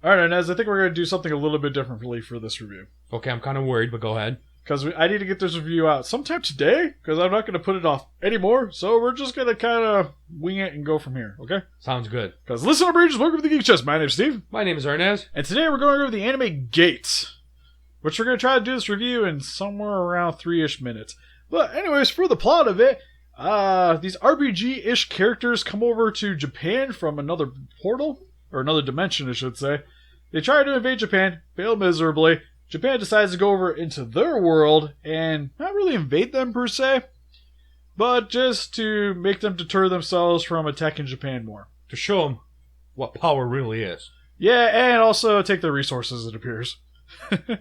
Alright, Arnes, I think we're going to do something a little bit differently for this review. Okay, I'm kind of worried, but go ahead. Because I need to get this review out sometime today, because I'm not going to put it off anymore, so we're just going to kind of wing it and go from here, okay? Sounds good. Because listen up, Rangers, welcome to the Geek Chest. My name's Steve. My name is Arnes. And today we're going over the anime Gates, which we're going to try to do this review in somewhere around 3-ish minutes. But anyways, for the plot of it, these RPG-ish characters come over to Japan from another portal, or another dimension, I should say. They try to invade Japan, fail miserably. Japan decides to go over into their world and not really invade them per se, but just to make them deter themselves from attacking Japan more. To show them what power really is. Yeah, and also take their resources, it appears.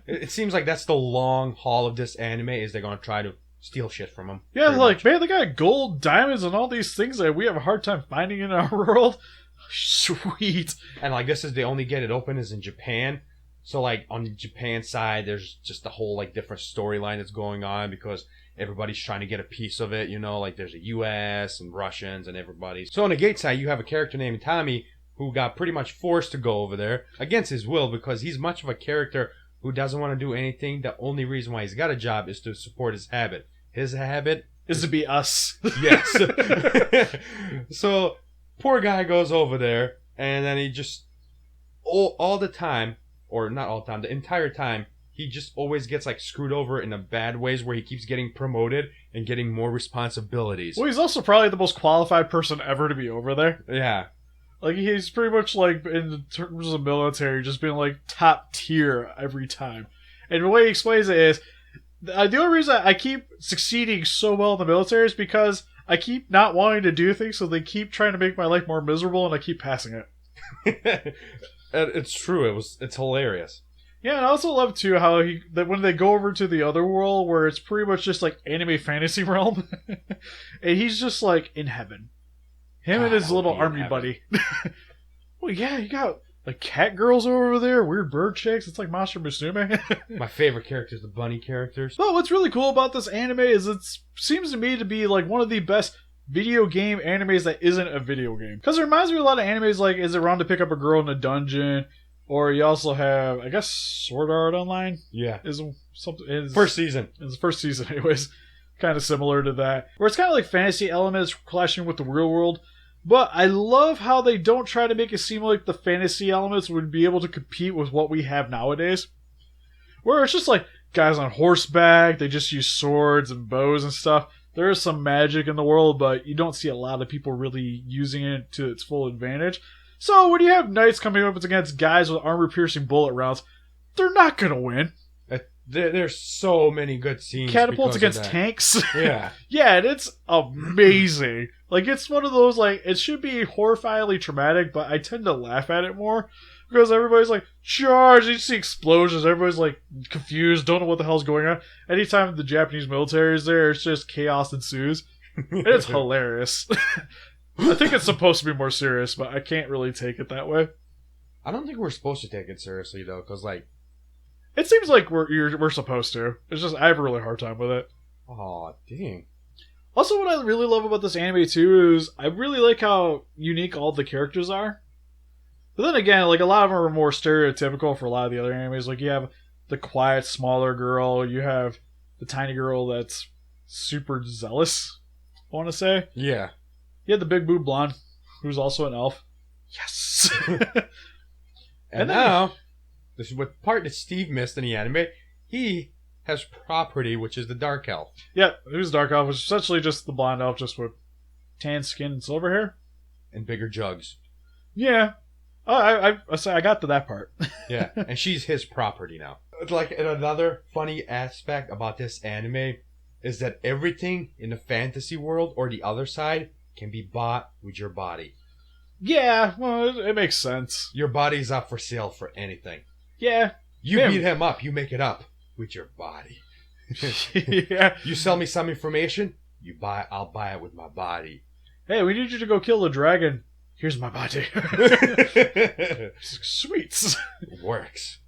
It seems like that's the long haul of this anime, is they're going to try to steal shit from them. Yeah, like, man, they got gold, diamonds, and all these things that we have a hard time finding in our world. Sweet. And like, this is, they only get it open is in Japan. So, like, on the Japan side, there's just a whole, like, different storyline that's going on because everybody's trying to get a piece of it, you know? Like, there's the U.S. and Russians and everybody. So, on the Gate side, you have a character named Tommy who got pretty much forced to go over there against his will because he's much of a character who doesn't want to do anything. The only reason why he's got a job is to support his habit. His habit is to be us. Yes. So, poor guy goes over there, and then he just, all the time... Or not all the time, the entire time, he just always gets like screwed over in a bad ways where he keeps getting promoted and getting more responsibilities. Well, he's also probably the most qualified person ever to be over there. Yeah. Like, he's pretty much like, in terms of military, just being like top tier every time. And the way he explains it is, the only reason I keep succeeding so well in the military is because I keep not wanting to do things, so they keep trying to make my life more miserable, and I keep passing it. It's true. It's hilarious. Yeah, and I also love too how that when they go over to the other world where it's pretty much just like anime fantasy realm, and he's just like in heaven. Him and his little army buddy. Well, yeah, you got like cat girls over there, weird bird chicks. It's like Monster Musume. My favorite characters, the bunny characters. But what's really cool about this anime is it seems to me to be like one of the best video game animes that isn't a video game. Because it reminds me of a lot of animes like Is It Wrong to Pick Up a Girl in a Dungeon? Or you also have, I guess, Sword Art Online? Yeah. First season. It's the first season, anyways. Kind of similar to that. Where it's kind of like fantasy elements clashing with the real world. But I love how they don't try to make it seem like the fantasy elements would be able to compete with what we have nowadays. Where it's just like guys on horseback, they just use swords and bows and stuff. There is some magic in the world, but you don't see a lot of people really using it to its full advantage. So when you have knights coming up against guys with armor-piercing bullet rounds, they're not going to win. There's so many good scenes. Catapults against tanks. Yeah. Yeah, and it's amazing. Like, it's one of those, like, it should be horrifyingly traumatic, but I tend to laugh at it more. Because everybody's like, charge! You see explosions, everybody's like confused, don't know what the hell's going on. Anytime the Japanese military is there, it's just chaos ensues. And it's hilarious. I think it's supposed to be more serious, but I can't really take it that way. I don't think we're supposed to take it seriously, though, because, like... It seems like we're supposed to. It's just, I have a really hard time with it. Aw, dang. Also, what I really love about this anime, too, is I really like how unique all the characters are. But then again, like, a lot of them are more stereotypical for a lot of the other animes. Like, you have the quiet, smaller girl. You have the tiny girl that's super zealous, I want to say. Yeah. You have the big boob blonde, who's also an elf. Yes! and now, this is what part that Steve missed in the anime. He has property, which is the dark elf. Yeah, who's dark elf, which is essentially just the blonde elf, just with tan skin and silver hair. And bigger jugs. Yeah. Oh, I got to that part. Yeah, and she's his property now. Like, and another funny aspect about this anime is that everything in the fantasy world or the other side can be bought with your body. Yeah, well, it makes sense. Your body's up for sale for anything. Yeah. You beat him up, you make it up with your body. Yeah. You sell me some information, I'll buy it with my body. Hey, we need you to go kill the dragon. Here's my body. Sweets. Works.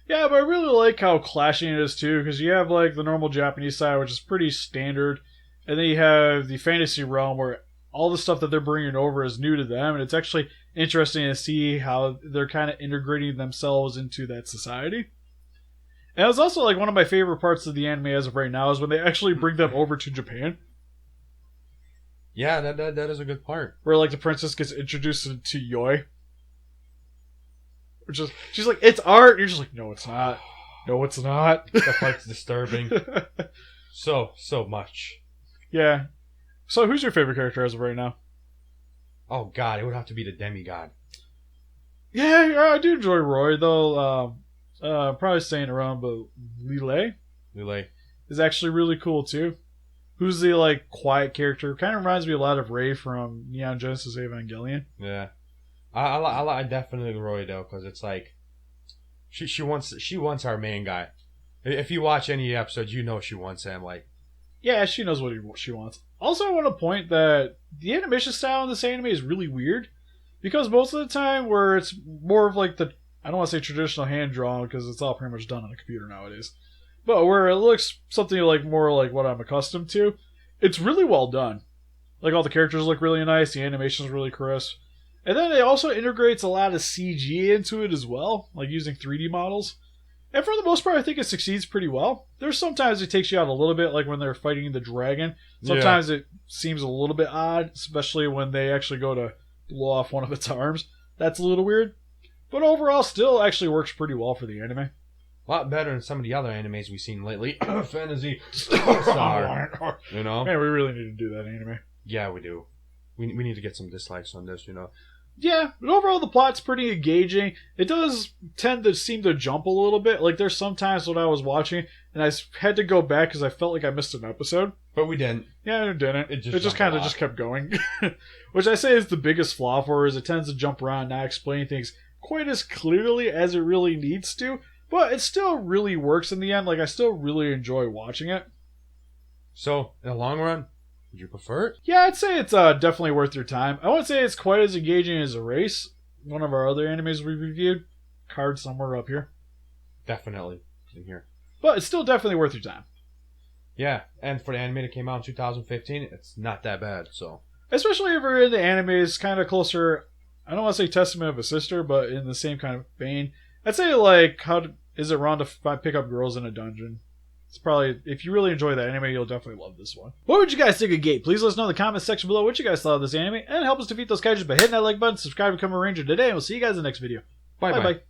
Yeah, but I really like how clashing it is too, because you have like the normal Japanese side, which is pretty standard, and then you have the fantasy realm where all the stuff that they're bringing over is new to them, and it's actually interesting to see how they're kind of integrating themselves into that society. And it's also like one of my favorite parts of the anime as of right now is when they actually bring them over to Japan. Yeah, that is a good part. Where like the princess gets introduced to yeahy. Which is, she's like, it's art. You're just like, no, it's not. No, it's not. That part's disturbing. So much. Yeah. So who's your favorite character as of right now? Oh God, it would have to be the demigod. Yeah, I do enjoy Roy though. Probably staying around, but Lile is actually really cool too. Who's the like quiet character? Kind of reminds me a lot of Rei from Neon Genesis Evangelion. Yeah, I definitely Roy though, because it's like she wants our main guy. If you watch any episodes, you know she wants him. Like, yeah, she knows what she wants. Also, I want to point that the animation style in this anime is really weird, because most of the time where it's more of like the, I don't want to say traditional hand drawn because it's all pretty much done on a computer nowadays, but where it looks something like more like what I'm accustomed to, it's really well done. Like all the characters look really nice, the animation is really crisp, and then it also integrates a lot of CG into it as well, like using 3D models. And for the most part, I think it succeeds pretty well. There's sometimes it takes you out a little bit, like when they're fighting the dragon. Sometimes it seems a little bit odd, especially when they actually go to blow off one of its arms. That's a little weird. But overall, still actually works pretty well for the anime. A lot better than some of the other animes we've seen lately. Fantasy Star. You know? Man, we really need to do that anime. Yeah, we do. We need to get some dislikes on this, you know? Yeah, but overall the plot's pretty engaging. It does tend to seem to jump a little bit. Like there's some times when I was watching and I had to go back because I felt like I missed an episode. But we didn't. Yeah, it didn't. It just kind of just kept going. Which I say is the biggest flaw for it, is it tends to jump around, not explain things quite as clearly as it really needs to. But it still really works in the end. Like I still really enjoy watching it. So, in the long run, would you prefer it? Yeah, I'd say it's definitely worth your time. I wouldn't say it's quite as engaging as Erase, one of our other animes we reviewed. Card somewhere up here. Definitely in here. But it's still definitely worth your time. Yeah, and for the anime that came out in 2015, it's not that bad, so. Especially if you're into animes kind of closer, I don't want to say Testament of a Sister, but in the same kind of vein. I'd say like, is it wrong to pick up girls in a dungeon? It's probably, if you really enjoy that anime, you'll definitely love this one. What would you guys think of Gate? Please let us know in the comments section below what you guys thought of this anime, and help us defeat those kaijus by hitting that like button, subscribe, become a ranger today, and we'll see you guys in the next video. Bye bye.